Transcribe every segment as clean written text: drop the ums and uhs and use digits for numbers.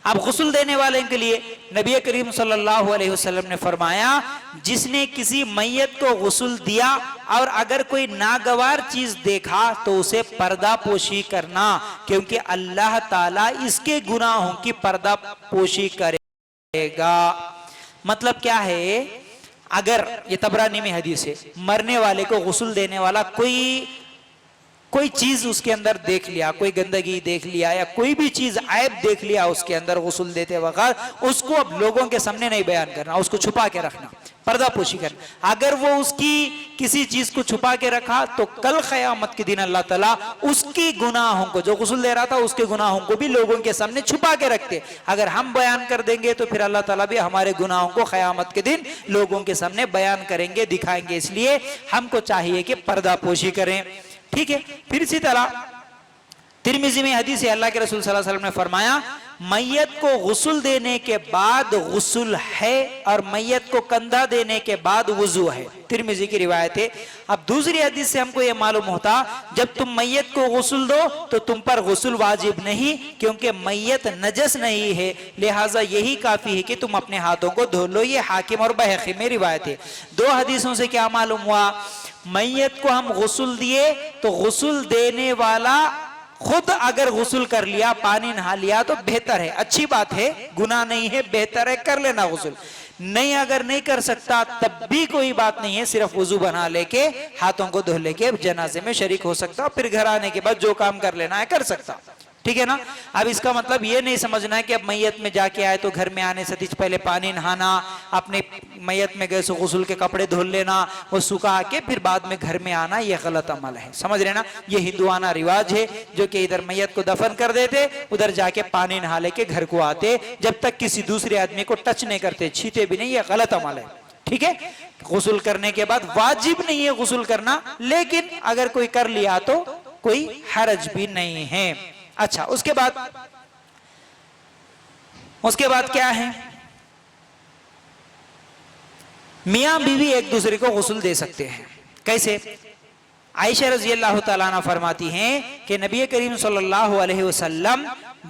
अब गुस्ल देने वाले के लिए नबी करीम सल्लल्लाहु अलैहि वसल्लम ने फरमाया, जिसने किसी मैयत को गुस्ल दिया और अगर कोई नागवार चीज देखा तो उसे पर्दा पोशी करना, क्योंकि अल्लाह ताला इसके गुनाहों की पर्दा पोशी करेगा। मतलब क्या है, अगर ये तबरानी में हदीस है, मरने वाले को गुस्ल देने वाला कोई चीज उसके अंदर देख लिया, कोई गंदगी देख लिया या कोई भी चीज ऐब देख लिया उसके अंदर गुस्ल देते वक्त, उसको अब लोगों के सामने नहीं बयान करना, उसको छुपा के रखना, पर्दा पोशी करना। अगर वो उसकी किसी चीज को छुपा के रखा तो कल क़यामत के दिन अल्लाह ताला उसकी गुनाहों को, जो गुस्ल दे रहा था उसके गुनाहों को भी लोगों के सामने छुपा के रखते। अगर हम बयान कर देंगे तो फिर अल्लाह ताला भी हमारे गुनाहों को क़यामत के दिन लोगों के सामने बयान करेंगे, दिखाएंगे। इसलिए हमको चाहिए कि पर्दा पोशी करें, ठीक है। फिर इसी तरह तिरमिज़ी में हदीस है, अल्लाह के रसूल सल्लल्लाहु अलैहि वसल्लम ने फरमाया, मैयत को गुस्ल देने के बाद गुस्ल है और मैयत को कंधा देने के बाद वुजू है। तिरमिज़ी की रिवायत है। अब दूसरी हदीस से हमको यह मालूम होता, जब तुम मैयत को गुस्ल दो तो तुम पर गुस्ल वाजिब नहीं, क्योंकि मैयत नजस नहीं है, लिहाजा यही काफी है कि तुम अपने हाथों को धो लो। ये हाकिम और बहक़ी में रिवायत है। दो हदीसों से क्या मालूम हुआ, मैयत को हम गुस्ल दिए तो गुस्ल देने वाला खुद अगर गुस्ल कर लिया, पानी नहा लिया तो बेहतर है, अच्छी बात है, गुनाह नहीं है, बेहतर है, कर लेना गुस्ल। नहीं, अगर नहीं कर सकता तब भी कोई बात नहीं है, सिर्फ वुजू बना लेके हाथों को धो लेके जनाजे में शरीक हो सकता, फिर घर आने के बाद जो काम कर लेना है कर सकता, ठीक है ना। अब इसका मतलब ये नहीं समझना है कि अब मैयत में जाके आए तो घर में आने से पहले पानी नहाना, अपने मैयत में गए सो गुस्ल के कपड़े धुल लेना, वो सुखा के फिर बाद में घर में आना, ये गलत अमल है, समझ रहे ना। ये हिंदुआना रिवाज है जो कि इधर मैयत को दफन कर देते, उधर जाके पानी नहा लेके घर को आते, जब तक किसी दूसरे आदमी को टच नहीं करते, छीते भी नहीं, ये गलत अमल है, ठीक है। गुस्ल करने के बाद वाजिब नहीं है गुस्ल करना, लेकिन अगर कोई कर लिया तो कोई हरज भी नहीं है। अच्छा, उसके बाद क्या है, मियां बीवी एक दूसरे को गुस्ल दे सकते हैं। कैसे? आयशा रज़ी अल्लाह तआला अन्हा फरमाती हैं कि नबी करीम सल्लल्लाहु अलैहि वसल्लम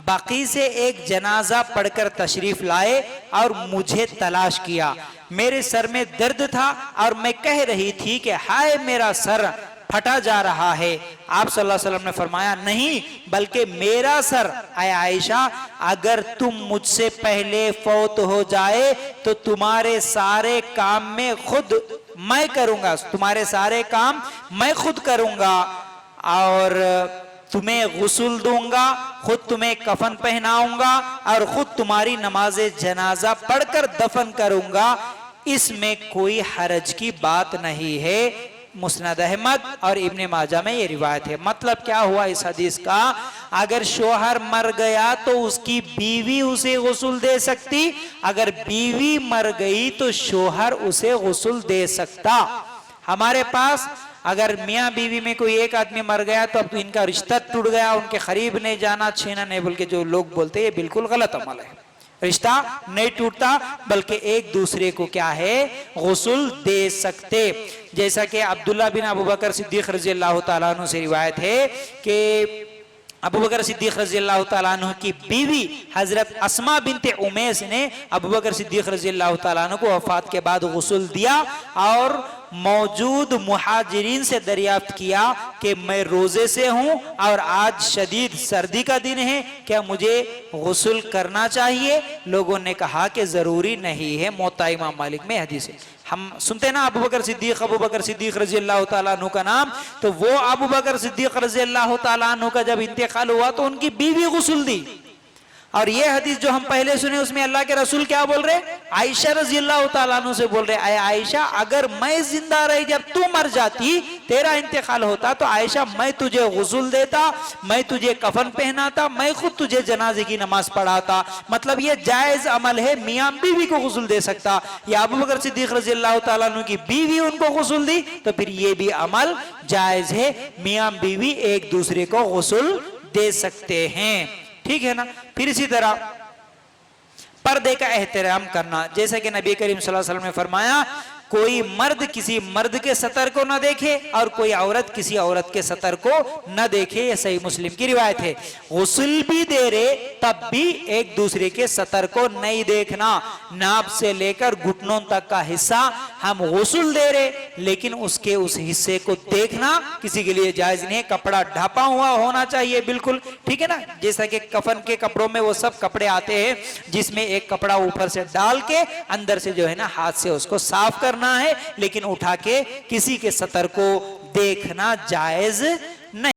बाकी से एक जनाजा पढ़कर तशरीफ लाए और मुझे तलाश किया। मेरे सर में दर्द था और मैं कह रही थी कि हाय मेरा सर फटा जा रहा है। आप सल्लल्लाहु अलैहि वसल्लम ने फरमाया, नहीं बल्कि मेरा सर, आय आयशा, अगर तुम मुझसे पहले फौत हो जाए तो तुम्हारे सारे काम में खुद मैं करूंगा, तुम्हारे सारे काम मैं खुद करूंगा और तुम्हें गुस्ल दूंगा, खुद तुम्हें कफन पहनाऊंगा और खुद तुम्हारी नमाज़े जनाजा पढ़कर दफन करूंगा। इसमें कोई हरज की बात नहीं है। मुस्नद अहमद और इब्ने माजा में ये रिवायत है। मतलब क्या हुआ इस हदीस का, अगर शोहर मर गया तो उसकी बीवी उसे गुस्ल दे सकती, अगर बीवी मर गई तो शोहर उसे गुस्ल दे सकता। हमारे पास अगर मियाँ बीवी में कोई एक आदमी मर गया तो अब तो इनका रिश्ता टूट गया, उनके करीब नहीं जाना, छीना नहीं, बोल के जो लोग बोलते हैं ये बिल्कुल गलत अमल है। रिश्ता नहीं टूटता बल्कि एक दूसरे को क्या है, गुस्ल दे सकते। जैसा कि अब्दुल्ला बिन अबू बकर सिद्दीक रज़ी अल्लाह तआला अन्हु से रिवायत है कि अबू बकर सिद्दीक रज़ी अल्लाह तआला अन्हु की बीवी हजरत अस्मा बिनते उमैस ने अबू बकर सिद्दीक रज़ी अल्लाह तआला अन्हु को वफात के बाद गुस्ल दिया और मौजूद मुहाजिरीन से दरियाफ्त किया कि मैं रोजे से हूं और आज शदीद सर्दी का दिन है, क्या मुझे गुस्ल करना चाहिए? लोगों ने कहा कि जरूरी नहीं है। मोता इमाम मालिक में हदीस है। हम सुनते ना अबू बकर सिद्दीक रज़ी अल्लाह तआला अन्हु का नाम, तो वो अबू बकर सिद्दीक रज़ी अल्लाह तआला अन्हु का जब इंतकाल हुआ तो उनकी बीवी गुस्ल दी। और ये हदीस जो हम पहले सुने उसमें अल्लाह के रसूल क्या बोल रहे, आयशा रज़ी अल्लाह तआला अन्हा से बोल रहे, आयशा अगर मैं जिंदा रही जब तू मर जाती, तेरा इंतकाल होता, तो आयशा मैं तुझे गुस्ल देता, मैं तुझे कफन पहनाता, मैं खुद तुझे जनाजे की नमाज पढ़ाता। मतलब ये जायज अमल है, मियां बीवी को गुस्ल दे सकता। या अबू बकर सिद्दीक रज़ी अल्लाह तआला अन्हु की बीवी उनको गुस्ल दी तो फिर ये भी अमल जायज है, मियां बीवी एक दूसरे को गुस्ल दे सकते हैं, ठीक है ना। फिर इसी तरह पर्दे का एहतराम करना, जैसा कि नबी करीम सल्लल्लाहु अलैहि वसल्लम ने फरमाया, कोई मर्द किसी मर्द के सतर को न देखे और कोई औरत किसी औरत के सतर को न देखे। ये सही मुस्लिम की रिवायत है। गुस्ल भी दे रहे तब भी एक दूसरे के सतर को नहीं देखना। नाभ से लेकर घुटनों तक का हिस्सा हम गुस्ल दे रहे, लेकिन उसके उस हिस्से को देखना किसी के लिए जायज नहीं है। कपड़ा ढका हुआ होना चाहिए बिल्कुल, ठीक है ना। जैसा कि कफन के कपड़ों में वो सब कपड़े आते हैं जिसमें एक कपड़ा ऊपर से डाल के अंदर से जो है ना हाथ से उसको साफ करना है, लेकिन उठा के किसी के सतर को देखना जायज